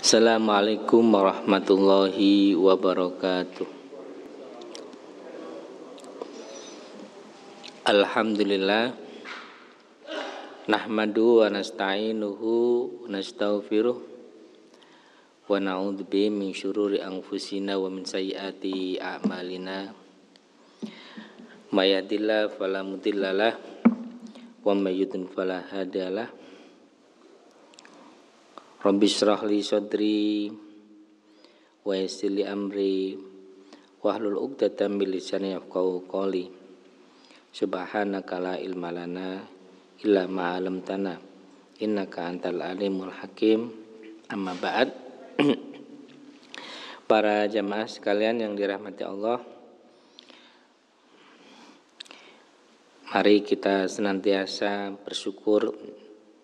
Assalamualaikum warahmatullahi wabarakatuh. Alhamdulillah, nahmadu wa nasta'inuhu wa nastaghfiruh wa na'udzu bihi min syururi anfusina wa min sayyiati a'malina. May yahdihillahu fala mudhillalah wa may yudhlil fala hadiyalah. Rabbi shrah li sadri wa yassir li amri wahlul 'uqdatam min lisani yafqahu qawli. Subhanaka la ilma lana illa ma 'allamtana innaka antal alimul hakim. Amma ba'd. Para jamaah sekalian yang dirahmati Allah, mari kita senantiasa bersyukur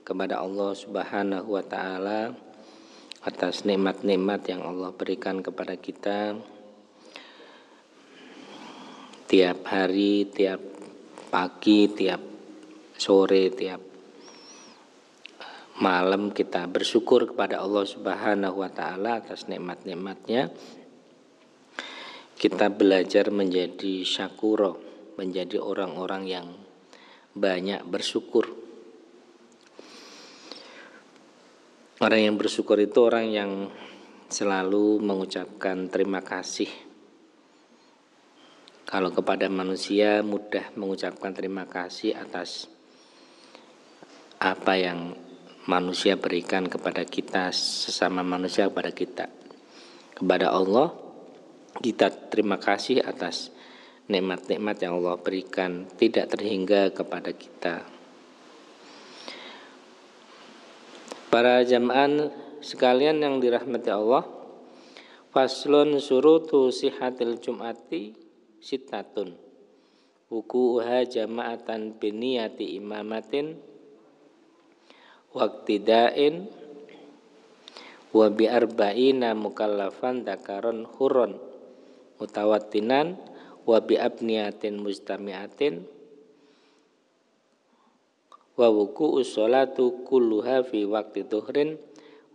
kepada Allah Subhanahu wa taala atas nikmat-nikmat yang Allah berikan kepada kita. Tiap hari, tiap pagi, tiap sore, tiap malam kita bersyukur kepada Allah Subhanahu wa taala atas nikmat-nikmatnya. Kita belajar menjadi syakuro, menjadi orang-orang yang banyak bersyukur. Orang yang bersyukur itu orang yang selalu mengucapkan terima kasih. Kalau kepada manusia mudah mengucapkan terima kasih atas apa yang manusia berikan kepada kita, sesama manusia kepada kita. Kepada Allah kita terima kasih atas nikmat-nikmat yang Allah berikan tidak terhingga kepada kita. Para jamaah sekalian yang dirahmati Allah, faslun syurutu sihatil jum'ati sittatun wuku'uha jama'atan biniyati imamatin waqtida'in wa bi arba'ina mukallafan dzakaron hurron mutawattinan wa bi abniyatin mustami'atin wa wuku'us sholatu kulluha fi waqti dhuhrin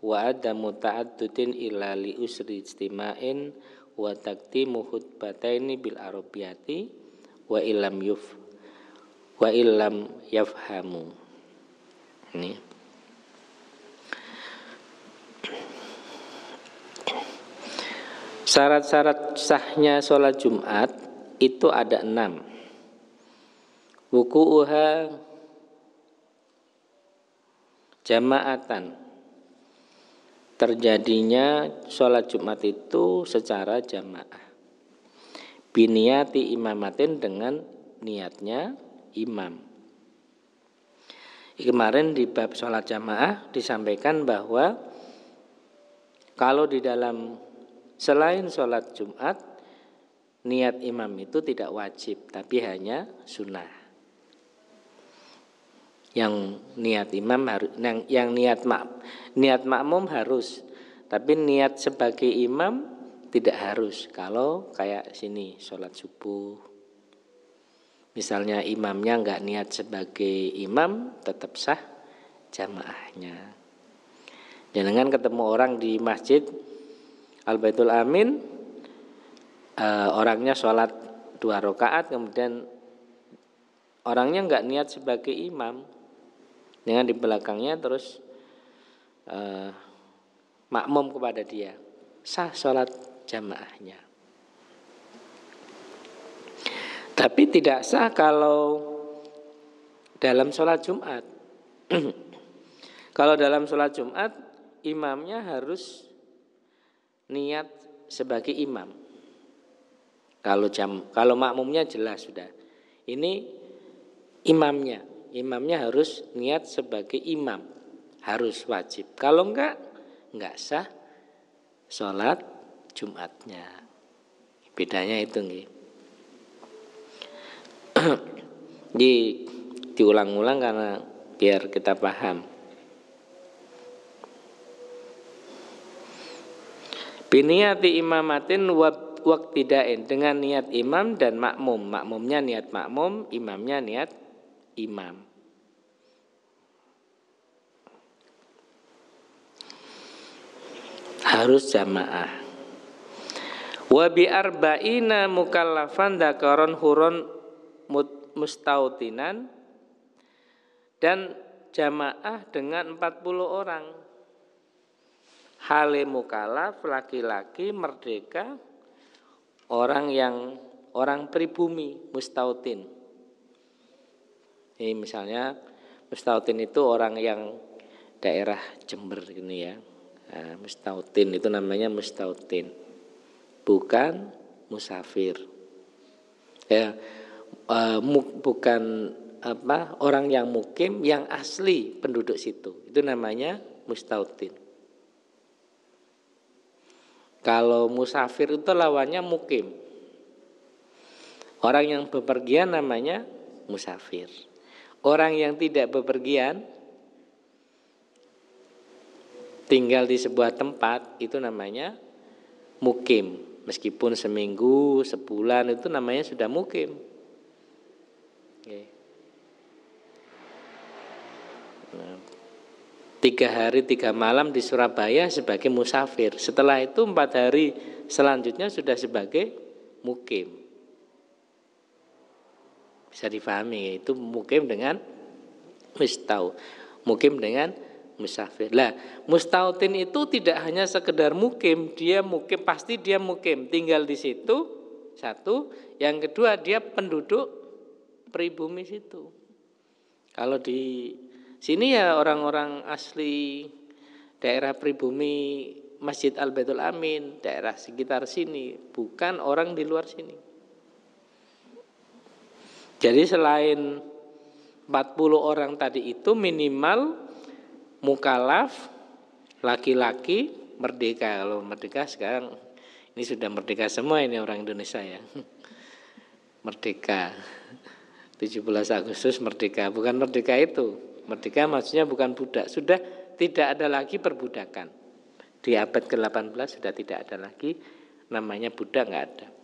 wa adamu ta'addudin illa li usri istima'in wa taqdimu khutbataini bil arabiyati wa illam yafhamu. Ini syarat-syarat sahnya sholat Jumat itu ada 6. Wuku'uha jama'atan, terjadinya sholat Jumat itu secara jamaah. Biniyati imamatin, dengan niatnya imam. Kemarin di bab sholat jamaah disampaikan bahwa kalau di dalam selain sholat Jumat, niat imam itu tidak wajib, tapi hanya sunnah. Yang niat imam harus, yang niat makmum harus, tapi niat sebagai imam tidak harus. Kalau kayak sini sholat subuh, misalnya imamnya enggak niat sebagai imam, tetap sah jamaahnya. Jangan ketemu orang di masjid Al-Baitul Amin, orangnya sholat 2 rakaat, kemudian orangnya enggak niat sebagai imam, dengan di belakangnya terus makmum kepada dia, sah sholat jamaahnya. Tapi tidak sah kalau dalam sholat Jumat. Kalau dalam sholat Jumat, imamnya harus niat sebagai imam. Kalau makmumnya jelas sudah. Ini imamnya harus niat sebagai imam, harus wajib. Kalau enggak sah sholat Jumatnya. Bedanya itu nggih. Diulang-ulang karena biar kita paham. Biniyati imamatin waqtidain, dengan niat imam dan makmum. Makmumnya niat makmum, imamnya niat imam. harus jamaah. Wa bi arba'ina mukallafan dzakaron huron mustautinan, dan jamaah dengan 40 orang. Hale mukallaf, laki-laki merdeka, orang pribumi, mustautin. Ini misalnya mustautin itu orang yang daerah Jember gini ya. Nah, mustautin itu namanya mustautin, bukan musafir. Ya, bukan orang yang mukim yang asli penduduk situ. Itu namanya mustautin. Kalau musafir itu lawannya mukim. Orang yang bepergian namanya musafir. Orang yang tidak bepergian, tinggal di sebuah tempat, itu namanya mukim. Meskipun seminggu, sebulan, itu namanya sudah mukim. Oke. Nah, 3 hari 3 malam di Surabaya sebagai musafir. Setelah itu 4 hari selanjutnya sudah sebagai mukim. Bisa difahami, itu mukim dengan mukim dengan musafir. Lah, mustautin itu tidak hanya sekedar mukim, dia mukim, pasti dia mukim, tinggal di situ. Satu, yang kedua dia penduduk pribumi situ. Kalau di sini ya orang-orang asli daerah pribumi Masjid Al-Baitul Amin, daerah sekitar sini, bukan orang di luar sini. Jadi selain 40 orang tadi itu minimal mukallaf, laki-laki, merdeka. Kalau merdeka sekarang ini sudah merdeka semua ini orang Indonesia ya. Merdeka. 17 Agustus merdeka, bukan merdeka itu. Merdeka maksudnya bukan budak, sudah tidak ada lagi perbudakan. Di abad ke-18 sudah tidak ada lagi namanya budak, enggak ada.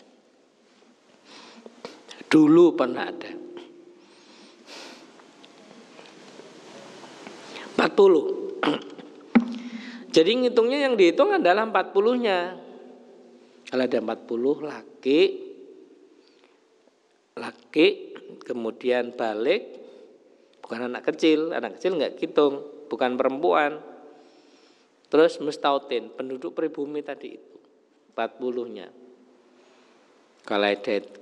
Dulu pernah ada. 40. Jadi ngitungnya yang dihitung adalah 40-nya. Kalau ada 40 laki kemudian balik, bukan anak kecil enggak hitung, bukan perempuan. Terus mustautin, penduduk pribumi tadi itu 40-nya.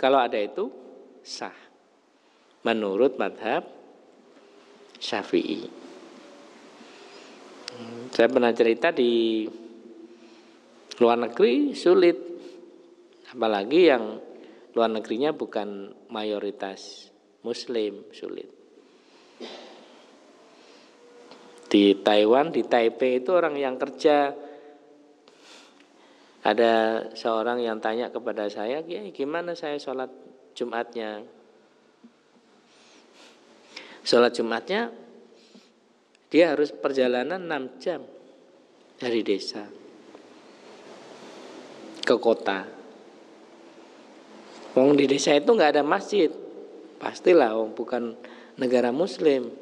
Kalau ada itu sah menurut mazhab Syafi'i. Saya pernah cerita di luar negeri sulit, apalagi yang luar negerinya bukan mayoritas Muslim, sulit. Di Taiwan, di Taipei itu orang yang kerja. Ada seorang yang tanya kepada saya, gimana saya sholat Jumatnya? Sholat Jumatnya dia harus perjalanan 6 jam dari desa ke kota. Wong di desa itu nggak ada masjid, pastilah wong bukan negara Muslim.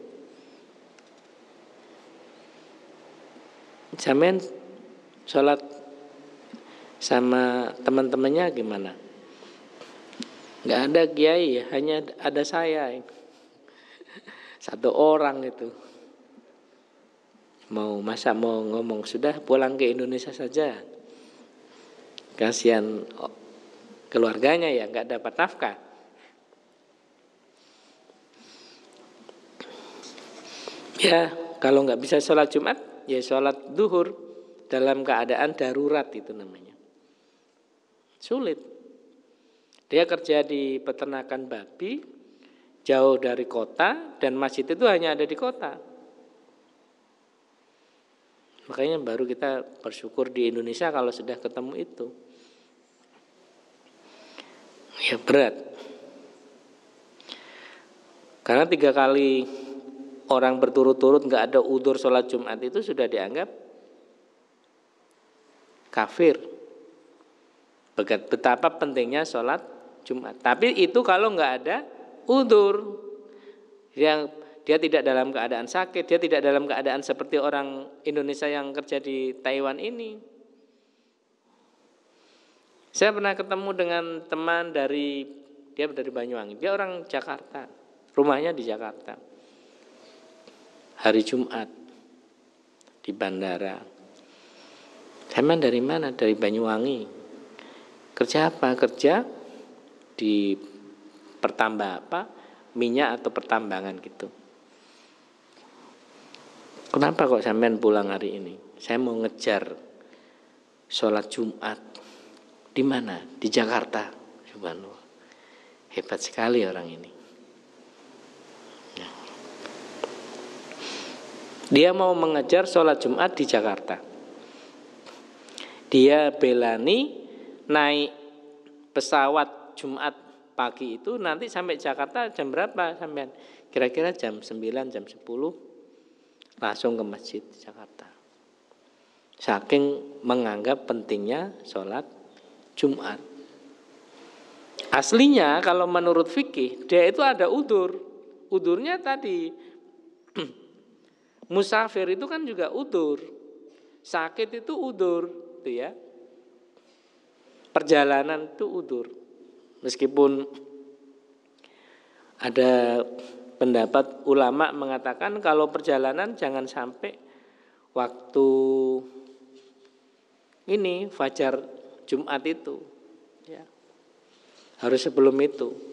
Sampean sholat sama teman-temannya gimana? Nggak ada kiai, hanya ada saya. Satu orang itu. Mau ngomong sudah pulang ke Indonesia saja. Kasihan keluarganya ya nggak dapat nafkah. Ya kalau nggak bisa sholat Jumat, ya sholat duhur dalam keadaan darurat itu namanya. Sulit. Dia kerja di peternakan babi, jauh dari kota, dan masjid itu hanya ada di kota. Makanya baru kita bersyukur di Indonesia kalau sudah ketemu itu. Ya berat. Karena 3 kali orang berturut-turut nggak ada udzur sholat Jumat itu sudah dianggap kafir. Betapa pentingnya sholat Jumat. Tapi itu kalau nggak ada udzur, yang dia tidak dalam keadaan sakit, dia tidak dalam keadaan seperti orang Indonesia yang kerja di Taiwan ini. Saya pernah ketemu dengan teman dia dari Banyuwangi, dia orang Jakarta, rumahnya di Jakarta. Hari Jumat di bandara. Saya dari mana? Dari Banyuwangi. Kerja apa? Kerja di minyak atau pertambangan gitu. Kenapa kok sampean pulang hari ini? Saya mau ngejar sholat Jumat. Di mana? Di Jakarta. Subhanallah. Hebat sekali orang ini. Dia mau mengejar sholat Jumat di Jakarta. Dia belani naik pesawat Jumat pagi itu nanti sampai Jakarta jam berapa sampean? Kira-kira jam 9, jam 10 langsung ke masjid di Jakarta. Saking menganggap pentingnya sholat Jumat. Aslinya kalau menurut fikih dia itu ada udzur. Udzurnya tadi musafir itu kan juga udzur. Sakit itu udzur, gitu ya. Perjalanan itu udzur. Meskipun ada pendapat ulama mengatakan kalau perjalanan jangan sampai waktu ini fajar Jumat itu, ya. Harus sebelum itu.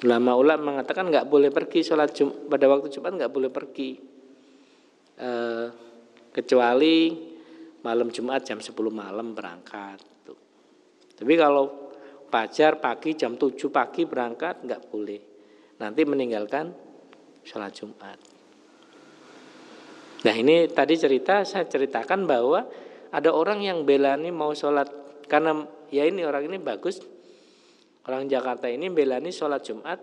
Ulama-ulama mengatakan nggak boleh pergi sholat Jumat pada waktu Jumat, nggak boleh pergi kecuali malam Jumat jam 10 malam berangkat. Tapi kalau fajar pagi jam 7 pagi berangkat nggak boleh. Nanti meninggalkan sholat Jumat. Nah ini tadi saya ceritakan bahwa ada orang yang belani mau sholat karena ya ini orang ini bagus. Orang Jakarta ini belani sholat Jumat,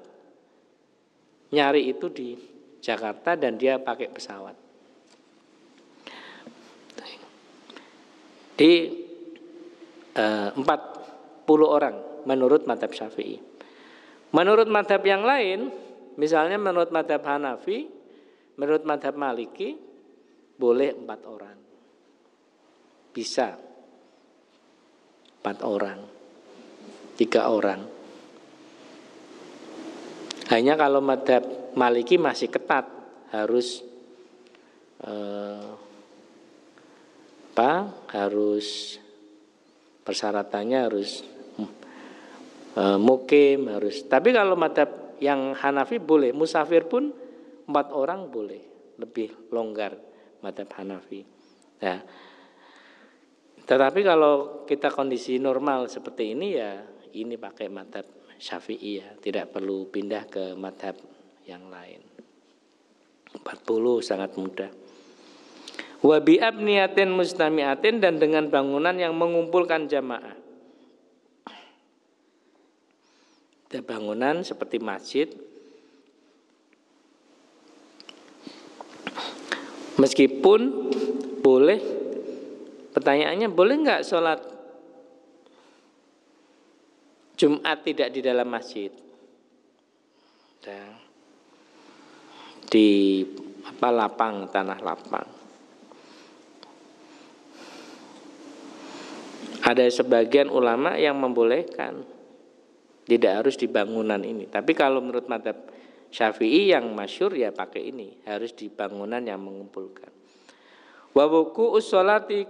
nyari itu di Jakarta dan dia pakai pesawat. Di 40 orang menurut mazhab Syafi'i. Menurut mazhab yang lain, misalnya menurut mazhab Hanafi, menurut mazhab Maliki, boleh 4 orang. Bisa 4 orang, 3 orang. Hanya kalau mazhab Maliki masih ketat, harus harus persyaratannya harus mukim harus. Tapi kalau mazhab yang Hanafi boleh, musafir pun 4 orang boleh, lebih longgar mazhab Hanafi. Nah, tetapi kalau kita kondisi normal seperti ini ya ini pakai mazhab Syafi'i ya, tidak perlu pindah ke mazhab yang lain. 40 sangat mudah. Wa bi abniyatin mustami'atin, dan dengan bangunan yang mengumpulkan jamaah. Ada bangunan seperti masjid. Meskipun boleh, pertanyaannya boleh enggak sholat Jumat tidak di dalam masjid? Di lapang, tanah lapang. Ada sebagian ulama yang membolehkan, tidak harus di bangunan ini. Tapi kalau menurut mazhab Syafi'i yang masyhur ya pakai ini, harus di bangunan yang mengumpulkan. Wa wuqu'us sholati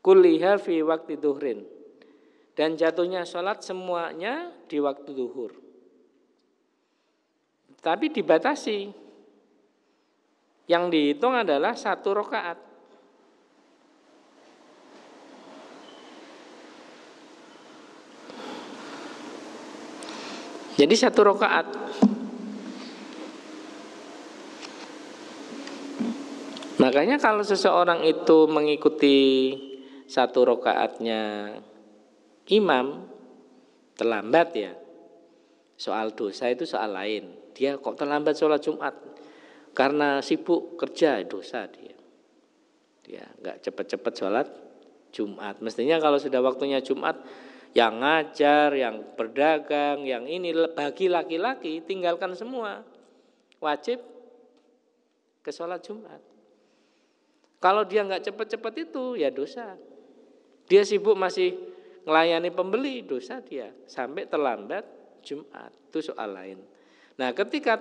kulliha fi waqti duhrin, dan jatuhnya sholat semuanya di waktu duhur. Tapi dibatasi, yang dihitung adalah 1 rakaat. Jadi 1 rakaat. Makanya kalau seseorang itu mengikuti 1 rakaatnya imam terlambat ya, soal dosa itu soal lain. Dia kok terlambat sholat Jumat karena sibuk kerja, dosa dia. Dia nggak cepat-cepat sholat Jumat. Mestinya kalau sudah waktunya Jumat, yang ngajar, yang berdagang, yang ini, bagi laki-laki tinggalkan semua, wajib ke sholat Jumat. Kalau dia nggak cepat-cepat itu ya dosa. Dia sibuk masih melayani pembeli, dosa dia. Sampai terlambat Jumat, itu soal lain. Nah ketika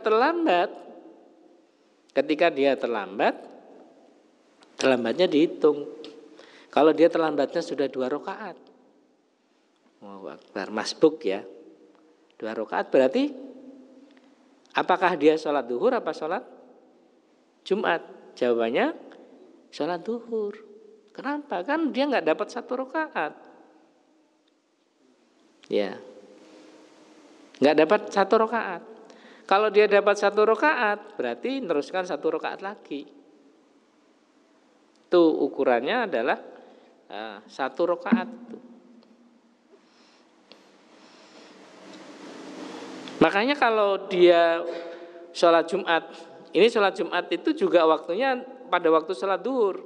dia terlambat, terlambatnya dihitung. Kalau dia terlambatnya sudah 2 rakaat, Allahu Akbar, masbuk ya, 2 rakaat berarti apakah dia sholat duhur apa sholat Jumat? Jawabannya sholat duhur. Kenapa? Kan dia nggak dapat 1 rakaat. Ya, nggak dapat 1 rakaat. Kalau dia dapat 1 rakaat, berarti teruskan 1 rakaat lagi. Itu ukurannya adalah 1 rakaat. Makanya kalau dia sholat Jumat, ini sholat Jumat itu juga waktunya pada waktu sholat duhur.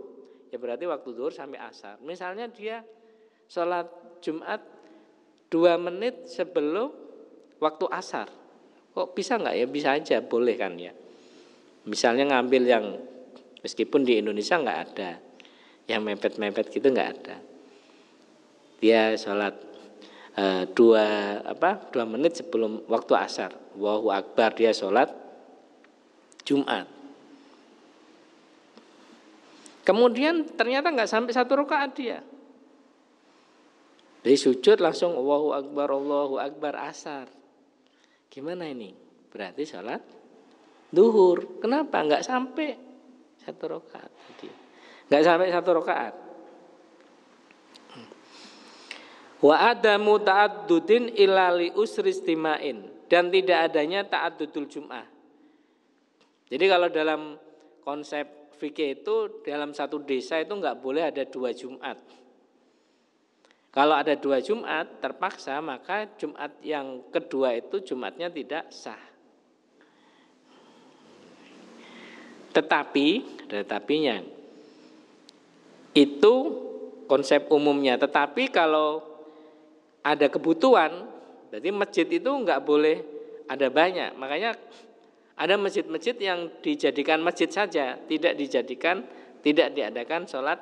Ya berarti waktu duhur sampai asar. Misalnya dia sholat Jumat 2 menit sebelum waktu asar. Kok bisa nggak ya? Bisa aja, boleh kan ya. Misalnya ngambil yang meskipun di Indonesia nggak ada, yang mepet-mepet gitu nggak ada. Dia sholat 2 menit sebelum waktu asar. Allahu Akbar, dia sholat Jumat. Kemudian ternyata nggak sampai 1 rakaat dia. Jadi sujud langsung Allahu Akbar asar. Gimana ini? Berarti sholat duhur. Kenapa? Nggak sampai 1 rakaat tadi. Nggak sampai 1 rakaat. Wa adamu ta'addudin illa li usri istimain, dan tidak adanya ta'addudul Jum'ah. Jadi kalau dalam konsep fikih itu dalam satu desa itu enggak boleh ada 2 Jumat. Kalau ada 2 Jumat terpaksa, maka Jumat yang kedua itu Jumatnya tidak sah. Tetapi, ada tapinya. Itu konsep umumnya. Tetapi kalau ada kebutuhan, berarti masjid itu enggak boleh ada banyak. Makanya ada masjid-masjid yang dijadikan masjid saja, tidak diadakan sholat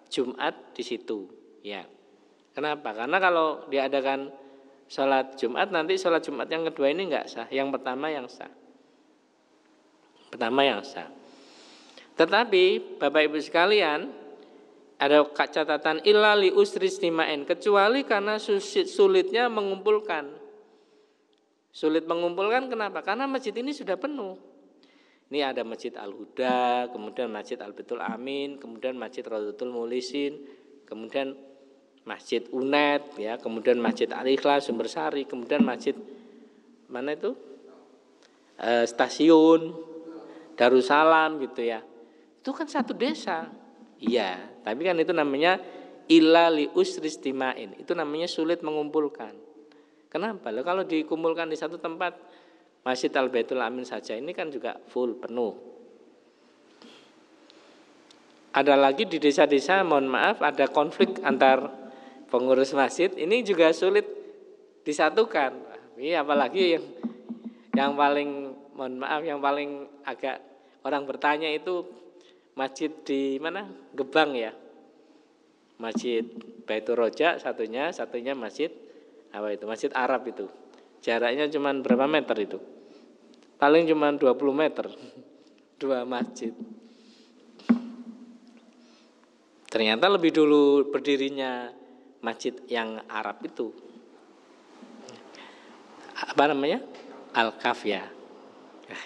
Jumat di situ. Ya. Kenapa? Karena kalau diadakan sholat Jumat, nanti sholat Jumat yang kedua ini enggak sah. Yang pertama yang sah. Tetapi Bapak Ibu sekalian, ada catatan illa li usri istimain, kecuali karena sulitnya mengumpulkan. Sulit mengumpulkan kenapa? Karena masjid ini sudah penuh. Ini ada Masjid Al-Huda, kemudian Masjid Al-Baitul Amin, kemudian Masjid Raudhatul Mulisin, kemudian Masjid UNED, ya, kemudian Masjid Al-Ikhlas Sumbersari, kemudian Masjid mana itu? Stasiun Darussalam gitu ya. Itu kan satu desa. Iya, tapi kan itu namanya illa li usri istimain. Itu namanya sulit mengumpulkan. Kenapa? Loh, kalau dikumpulkan di satu tempat, Masjid Al-Baitul Amin saja ini kan juga full, penuh. Ada lagi di desa-desa, mohon maaf, ada konflik antar pengurus masjid, ini juga sulit disatukan. Ini apalagi yang paling, mohon maaf, yang paling agak orang bertanya itu masjid di mana? Gebang ya. Masjid Baitur Roja satunya masjid apa itu? Masjid Arab itu. Jaraknya cuma berapa meter itu? Paling cuma 20 meter. 2 masjid. Ternyata lebih dulu berdirinya masjid yang Arab itu. Apa namanya? Al-Kaf ya.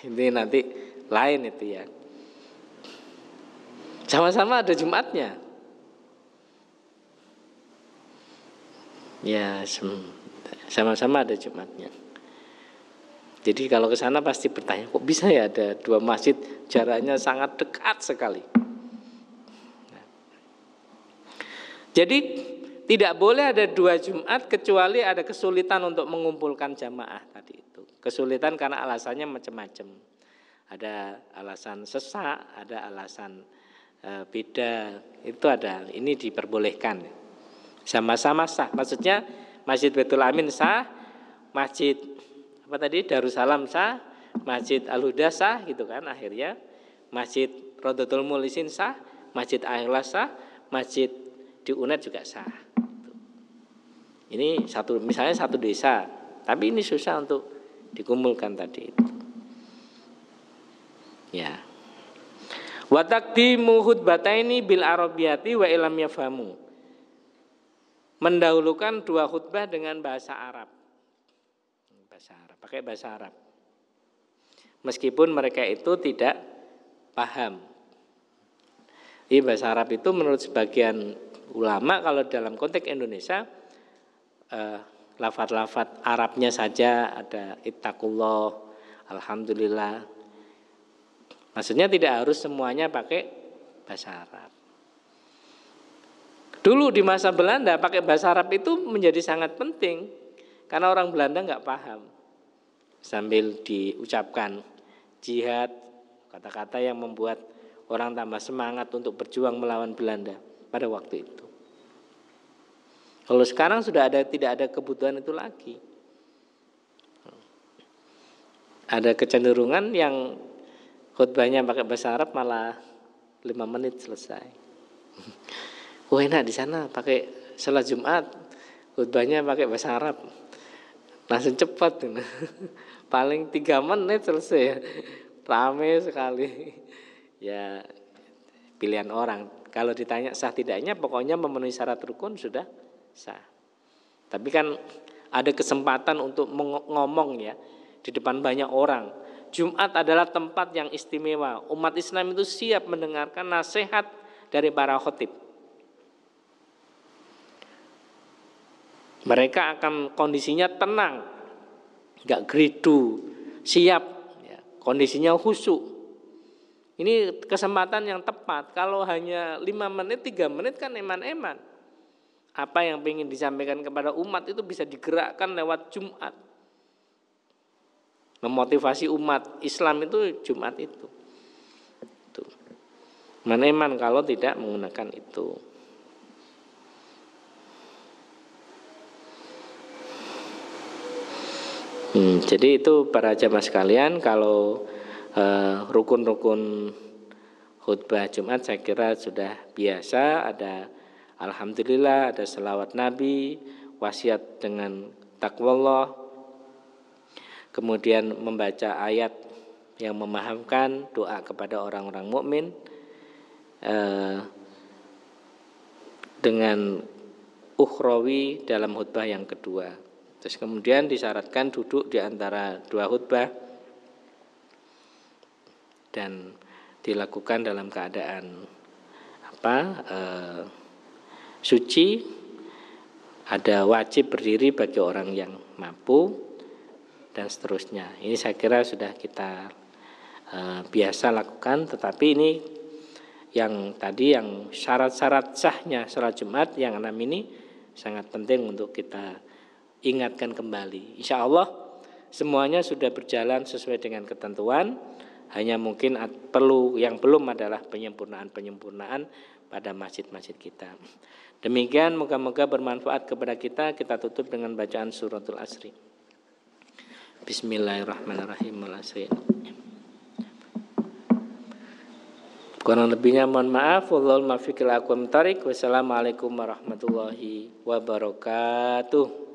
Ini nanti lain itu ya. Sama-sama ada Jumatnya. Ya, sama-sama ada Jumatnya. Jadi kalau ke sana pasti bertanya, kok bisa ya ada 2 masjid jaraknya sangat dekat sekali. Jadi tidak boleh ada 2 Jumat kecuali ada kesulitan untuk mengumpulkan jamaah tadi itu. Kesulitan karena alasannya macam-macam. Ada alasan sesak, ada alasan beda, itu ada. Ini diperbolehkan. Sama-sama sah. Maksudnya Masjid Baitul Amin sah, Masjid apa tadi Darussalam sah, Masjid Al-Huda sah gitu kan akhirnya. Masjid Raudhatul Mulisin sah, Masjid Al-Ikhlas sah, Masjid di UNED juga sah. Ini misalnya satu desa, tapi ini susah untuk dikumpulkan tadi itu. Ya. Wa taqdimu khutbataini bil arabiyati wa ilam yafhamu. Mendahulukan dua khutbah dengan bahasa Arab. Pakai bahasa Arab. Meskipun mereka itu tidak paham. Di bahasa Arab itu menurut sebagian ulama kalau dalam konteks Indonesia lafaz-lafaz Arabnya saja ada ittaqullah, alhamdulillah. Maksudnya tidak harus semuanya pakai bahasa Arab. Dulu di masa Belanda pakai bahasa Arab itu menjadi sangat penting karena orang Belanda nggak paham. Sambil diucapkan jihad, kata-kata yang membuat orang tambah semangat untuk berjuang melawan Belanda pada waktu itu. Kalau sekarang sudah tidak ada kebutuhan itu lagi. Ada kecenderungan yang khutbahnya pakai bahasa Arab malah 5 menit selesai. Oh enak di sana pakai salat Jumat, khutbahnya pakai bahasa Arab, langsung cepat. Paling 3 menit selesai ya. Rame sekali. Ya pilihan orang. Kalau ditanya sah tidaknya, pokoknya memenuhi syarat rukun sudah sah. Tapi kan ada kesempatan untuk ngomong ya di depan banyak orang. Jumat adalah tempat yang istimewa. Umat Islam itu siap mendengarkan nasihat dari para khotib. Mereka akan kondisinya tenang, gak geridu, siap, ya, kondisinya khusyuk. Ini kesempatan yang tepat. Kalau hanya 5 menit, 3 menit kan eman-eman. Apa yang ingin disampaikan kepada umat itu bisa digerakkan lewat Jumat. Memotivasi umat Islam itu Jumat itu. Meneman kalau tidak menggunakan itu. Jadi itu para jamaah sekalian, kalau rukun-rukun khutbah Jumat saya kira sudah biasa. Ada alhamdulillah, ada selawat Nabi, wasiat dengan taqwallah. Kemudian membaca ayat yang memahamkan, doa kepada orang-orang mukmin dengan ukhrawi dalam khutbah yang kedua. Terus kemudian disyaratkan duduk di antara dua khutbah dan dilakukan dalam keadaan suci. Ada wajib berdiri bagi orang yang mampu dan seterusnya. Ini saya kira sudah kita biasa lakukan, tetapi ini yang tadi yang syarat-syarat sahnya sholat Jumat yang 6 ini sangat penting untuk kita ingatkan kembali. Insya Allah semuanya sudah berjalan sesuai dengan ketentuan. Hanya mungkin yang belum adalah penyempurnaan pada masjid-masjid kita. Demikian, moga-moga bermanfaat kepada kita. Kita tutup dengan bacaan suratul Asri. Bismillahirrahmanirrahim. Kurang lebihnya mohon maaf. Wallahul muwaffiq ila aqwamit thoriq. Wassalamualaikum warahmatullahi wabarakatuh.